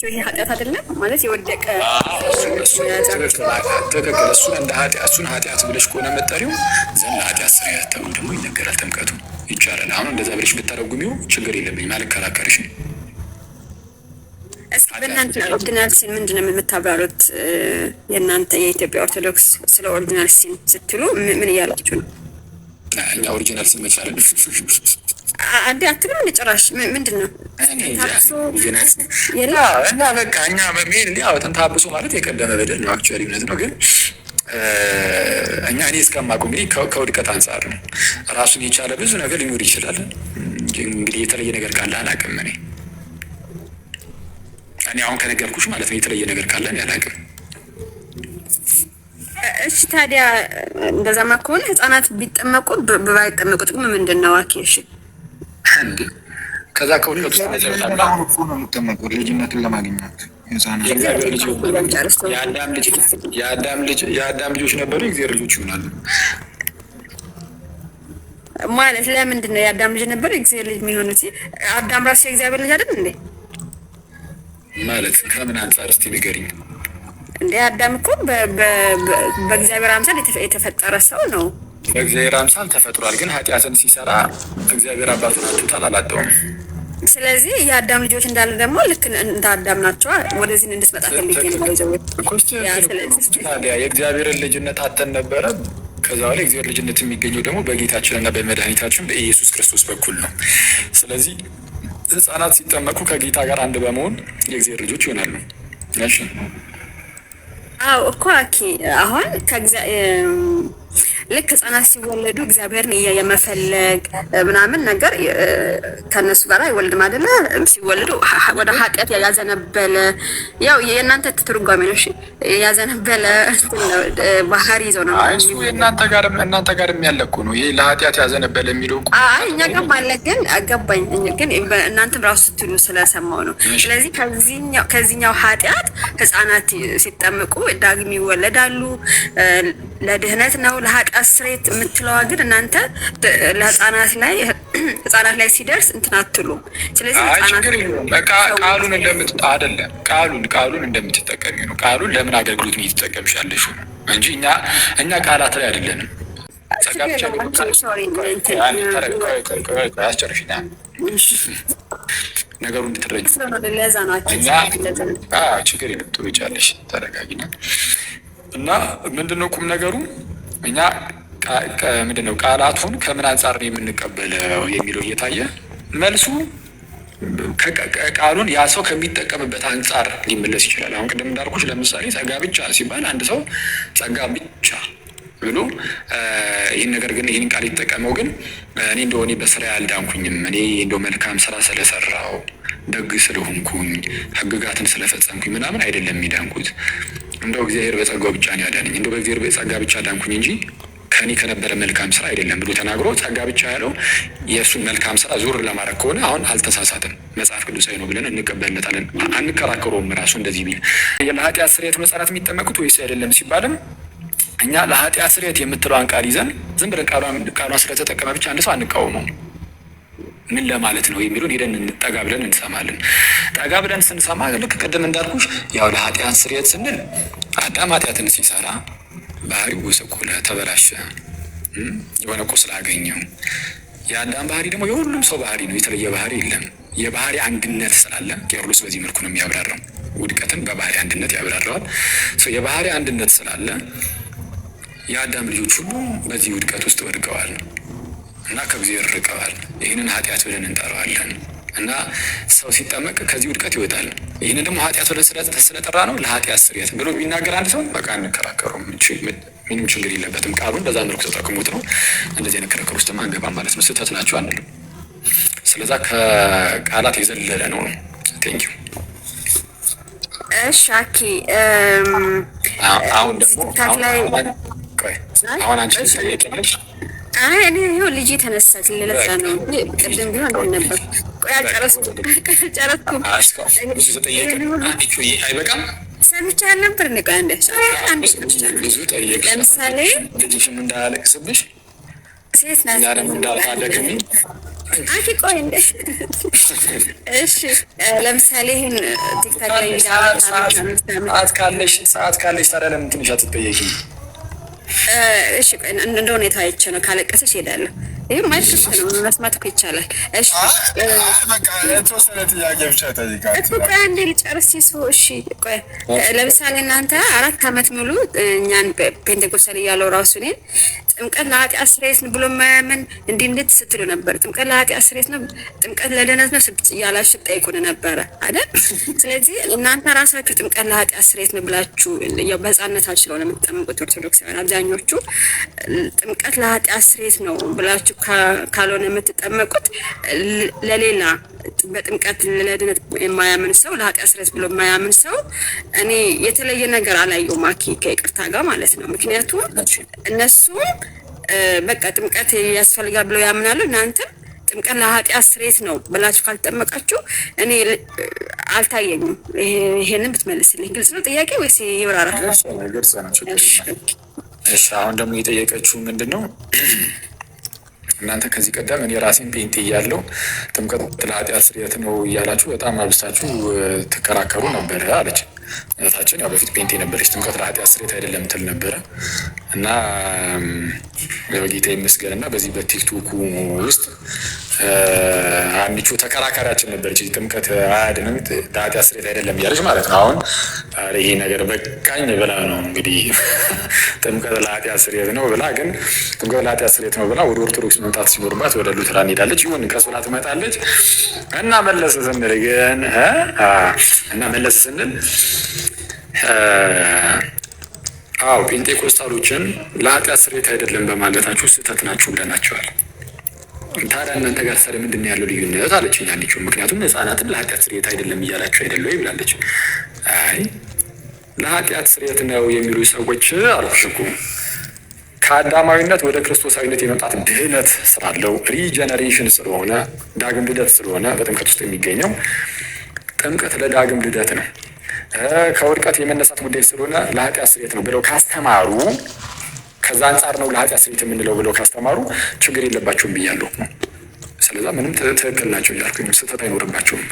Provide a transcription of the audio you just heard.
ይሄ ኃጢአት አይደለም ማለት የወደቀ ትክክል። እሱን እንደ ኃጢአት ብለሽ ከሆነ መጠሪው ዘን ለኃጢአት ስርየት ተብሎ ደግሞ ይነገራል። ጥምቀቱ ይቻላል። አሁን እንደዛ ብለሽ ብታረጉሚው ችግር የለብኝም፣ አልከራከርሽ ነው። እስኪ በእናንተ ኦሪጂናል ሲን ምንድን ነው የምታብራሩት? የእናንተ የኢትዮጵያ ኦርቶዶክስ ስለ ኦሪጂናል ሲን ስትሉ ምን እያላችሁ ነው? እኛ ኦሪጂናል ሲን መቻለን አንዴ አትልም እንደ ጭራሽ ምንድን ነው እና በቃ እኛ በሚል ያው ተንታብሶ ማለት የቀደመ በደል ነው። አክቹዋሊ እውነት ነው። ግን እኔ እስከማውቀው እንግዲህ ከውድቀት አንጻር ነው። ራሱን የቻለ ብዙ ነገር ሊኖር ይችላል። እንግዲህ የተለየ ነገር ካለ አላውቅም። እኔ አሁን ከነገርኩሽ ማለት ነው የተለየ ነገር ካለ እኔ አላውቅም። እሺ ታዲያ እንደዛማ ከሆነ ህፃናት ቢጠመቁ ባይጠመቁ ጥቅም ምንድን ነው? እሺ ከዛ ከሁለት ነው የምጠመቁ ልጅነትን ለማግኘት የአዳም ልጆች ነበሩ፣ የእግዚአብሔር ልጆች ይሆናሉ ማለት ለምንድን ነው የአዳም ልጅ ነበሩ የእግዚአብሔር ልጅ የሚሆኑት? አዳም ራሱ የእግዚአብሔር ልጅ አይደል እንዴ? ማለት ከምን አንጻር እስቲ ንገሪኝ። እንደ አዳም እኮ በእግዚአብሔር አምሳል የተፈጠረ ሰው ነው። በእግዚአብሔር አምሳል ተፈጥሯል። ግን ኃጢአትን ሲሰራ እግዚአብሔር አባቱን አጥቶታል፣ አላጠውም። ስለዚህ የአዳም ልጆች እንዳለ ደግሞ ልክ እንደ አዳም ናቸው። ወደዚህ እንድትመጣ ፈልጌ ነው። ታዲያ የእግዚአብሔርን ልጅነት አተን ነበረ። ከዛ በኋላ የእግዚአብሔር ልጅነት የሚገኘው ደግሞ በጌታችንና በመድኃኒታችን በኢየሱስ ክርስቶስ በኩል ነው። ስለዚህ ህፃናት ሲጠመቁ ከጌታ ጋር አንድ በመሆን የእግዚአብሔር ልጆች ይሆናሉ። እሺ አዎ እኮ አሁን ልክ ህፃናት ሲወለዱ እግዚአብሔርን የመፈለግ ምናምን ነገር ከነሱ ጋር አይወልድም አይደለ? ሲወለዱ ወደ ኃጢአት ያዘነበለ ያው የእናንተ ትርጓሜ ነው። እሺ ያዘነበለ ባህሪ ይዘው ነው እሱ እናንተ ጋርም ያለ እኮ ነው። ይሄ ለኃጢአት ያዘነበለ የሚለው እኮ እኛ ጋር ማለት ግን አገባኝ። ግን እናንተም ራሱ ስትሉ ስለሰማው ነው። ስለዚህ ከዚህኛው ኃጢአት ህፃናት ሲጠምቁ ዳግም ይወለዳሉ። ለድህነት ነው ለኃጢአት ስሬት የምትለዋ ግን እናንተ ለህፃናት ላይ ሲደርስ እንትን አትሉም። ስለዚህ ቃሉን አይደለም ቃሉን እንደምትጠቀሚ ነው። ቃሉን ለምን አገልግሎት ነው እየተጠቀምሽ ያለሽው እንጂ እኛ ቃላት ላይ አይደለንም። አስጨርሽና ነገሩ እንድትረጂ ችግር የለም። ጥሩ ይቻለሽ፣ ተረጋጊና እና ምንድነው ቁም ነገሩ? እኛ ምንድነው ቃላቱን ከምን አንጻር ነው የምንቀበለው የሚለው እየታየ መልሱ ቃሉን ያ ሰው ከሚጠቀምበት አንጻር ሊመለስ ይችላል። አሁን ቅድም እንዳልኩሽ ለምሳሌ ጸጋ ብቻ ሲባል አንድ ሰው ጸጋ ብቻ ብሎ ይህን ቃል ይጠቀመው ግን እኔ እንደሆነ በስራ ያልዳንኩኝም እኔ እንደው መልካም ስራ ስለሰራው ደግ ስለሆንኩኝ ህግጋትን ስለፈጸምኩኝ ምናምን አይደለም የሚዳንኩት። እንደው እግዚአብሔር በጸጋው ብቻ ነው ያዳነኝ፣ እንደው በእግዚአብሔር በጸጋ ብቻ ዳንኩኝ እንጂ ከኔ ከነበረ መልካም ስራ አይደለም ብሎ ተናግሮ ጸጋ ብቻ ያለው የእሱን መልካም ስራ ዙር ለማድረግ ከሆነ አሁን አልተሳሳትም፣ መጽሐፍ ቅዱሳዊ ነው ብለን እንቀበልለታለን። አንከራከረውም። ራሱ እንደዚህ ቢል ለኃጢአት ስርየት መጽናት የሚጠመቁት ወይስ አይደለም ሲባልም እኛ ለኃጢአት ስርየት የምትለዋን ቃል ይዘን ዝም ብለን ቃሏን ስለተጠቀመ ብቻ አንድ ሰው አንቃወመው። ምን ለማለት ነው የሚሉን ሄደን ጠጋ ብለን እንሰማለን። ጠጋ ብለን ስንሰማ ልክ ቅድም እንዳልኩሽ ያው ለኃጢአት ስርየት ስንል አዳም ኃጢአትን ሲሰራ ባህሪው ጎሰቆለ፣ ተበላሸ፣ የሆነ ቁስል አገኘው። የአዳም ባህሪ ደግሞ የሁሉም ሰው ባህሪ ነው፣ የተለየ ባህሪ የለም። የባህሪ አንድነት ስላለ ቄርሎስ በዚህ መልኩ ነው የሚያብራራው። ውድቀትን በባህሪ አንድነት ያብራራዋል። የባህሪ አንድነት ስላለ የአዳም ልጆች ሁሉ በዚህ ውድቀት ውስጥ ወድቀዋል እና ከእግዚአብሔር ርቀዋል። ይህንን ኃጢአት ብለን እንጠራዋለን። እና ሰው ሲጠመቅ ከዚህ ውድቀት ይወጣል። ይህንን ደግሞ ኃጢአት ብለን ስለጠራ ነው ለኃጢአት ስርየት ብሎ የሚናገር አንድ ሰው በቃ እንከራከረውም፣ ምንም ችግር የለበትም። ቃሉን በዛ መልኩ ተጠቅሙት ነው። እንደዚህ አይነት ክርክር ውስጥ አንገባም ማለት ነው። ስህተት ናቸው አንልም። ስለዛ ከቃላት የዘለለ ነው። ቴንኪው። እሺ አሁን ደግሞ አሁን አንቺ ጠየቀለሽ። እኔ ይኸው ልጅ ተነሳች ለለዛ ነው። ቅድም ቢሆን ነበር። ቆይ አልጨረስኩም። አይበቃም። ሰምቼ አልነበር። ብዙ ጠየቅሽ። ለምሳሌ ልጅሽም እንዳያለቅስብሽ ሴት ናት እንዳታደግሚ አንቺ ቆይ እንደ እሺ፣ ለምሳሌ ይሄን ቲክታክ ላይ ሰዓት ካለሽ ታዲያ ለምን ትንሽ አትጠየቂም? እሺ እንደ ሁኔታ አይቼ ነው። ካለቀሰሽ እሄዳለሁ። ይሄ ማለት ነው፣ መስማት እኮ ይቻላል። እሺ በቃ የተወሰነ ጥያቄ ብቻ ጠይቃት እኮ። ቆይ አንዴ ልጨርስ ይስው። እሺ ቆይ ለምሳሌ እናንተ 4 ዓመት ሙሉ እኛን ፔንቴኮስታል እያለው ራሱ እኔን ጥምቀት ለኃጢአት ስርየት ነው ብሎ ማያምን እንዴት ስትሉ ነበር? ጥምቀት ለኃጢአት ስርየት ነው፣ ጥምቀት ለድህነት ነው እያላችሁ ጠይቁን ነበረ አይደል? ስለዚህ እናንተ ራሳችሁ ጥምቀት ለኃጢአት ስርየት ነው ብላችሁ ያው በሕፃንነታችሁ ስለሆነ የምትጠመቁት ኦርቶዶክሳውያን አብዛኞቹ ጥምቀት ለኃጢአት ስርየት ነው ብላችሁ ካልሆነ የምትጠመቁት ለሌላ በጥምቀት ለድነት የማያምን ሰው ለኃጢአት ስርየት ብሎ የማያምን ሰው እኔ የተለየ ነገር አላየሁም። ማኪ ከይቅርታ ጋር ማለት ነው። ምክንያቱም እነሱም በቃ ጥምቀት ያስፈልጋል ብለው ያምናሉ። እናንተም ጥምቀት ለኃጢአት ስርየት ነው ብላችሁ ካልጠመቃችሁ እኔ አልታየኝም። ይሄንን ብትመልስልኝ። ግልጽ ነው ጥያቄ ወይስ ይብራራል? ግልጽ ነው። እሺ አሁን ደግሞ የጠየቀችው ምንድን ነው? እናንተ ከዚህ ቀደም እኔ ራሴን ጴንጤ እያለሁ ጥምቀት ለኃጢአት ስርየት ነው እያላችሁ በጣም አብስታችሁ ትከራከሩ ነበረ አለች። እህታችን ያው በፊት ጴንጤ ነበረች። ጥምቀት ለኃጢአት ስርየት አይደለም ትል ነበረ እና ጌታ ይመስገን እና በዚህ በቲክቶኩ ውስጥ አንዲቹ ተከራካሪያችን ነበረች። ጥምቀት አያድንም ለኃጢአት ስርየት አይደለም እያለች ማለት ነው። አሁን ይሄ ነገር በቃኝ ብላ ነው እንግዲህ ጥምቀት ለኃጢአት ስርየት ነው ብላ፣ ግን ጥምቀት ለኃጢአት ስርየት ነው ብላ ወደ ኦርቶዶክስ መምጣት ሲኖርባት ወደ ሉተራን ሄዳለች። ይሁን ቀስ ብላ ትመጣለች እና መለስ ስንል ግን አዎ ጴንጤኮስታሎችን ለኃጢአት ስርየት አይደለም በማለታችሁ ስህተት ናችሁ ብለናቸዋል። ታዲያ እናንተ ጋር ታዲያ ምንድን ነው ያለው ልዩነት አለችኝ አንዲቹ። ምክንያቱም ህፃናትን ለኃጢአት ስርየት አይደለም እያላችሁ አይደለ ወይ ብላለች። አይ ለኃጢአት ስርየት ነው የሚሉ ሰዎች አልኩሽ እኮ ከአዳማዊነት ወደ ክርስቶሳዊነት የመምጣት ድህነት ስላለው ሪጀነሬሽን ስለሆነ ዳግም ልደት ስለሆነ በጥምቀት ውስጥ የሚገኘው ጥምቀት ለዳግም ልደት ነው። ከውድቀት የመነሳት ጉዳይ ስለሆነ ለኃጢአት ስርየት ነው ብለው ካስተማሩ፣ ከዛ አንጻር ነው ለኃጢአት ስርየት የምንለው ብለው ካስተማሩ ችግር የለባቸውም ብያለሁ። ስለዛ ምንም ትክክል ናቸው እያልኩኝ ስህተት አይኖርባቸውም።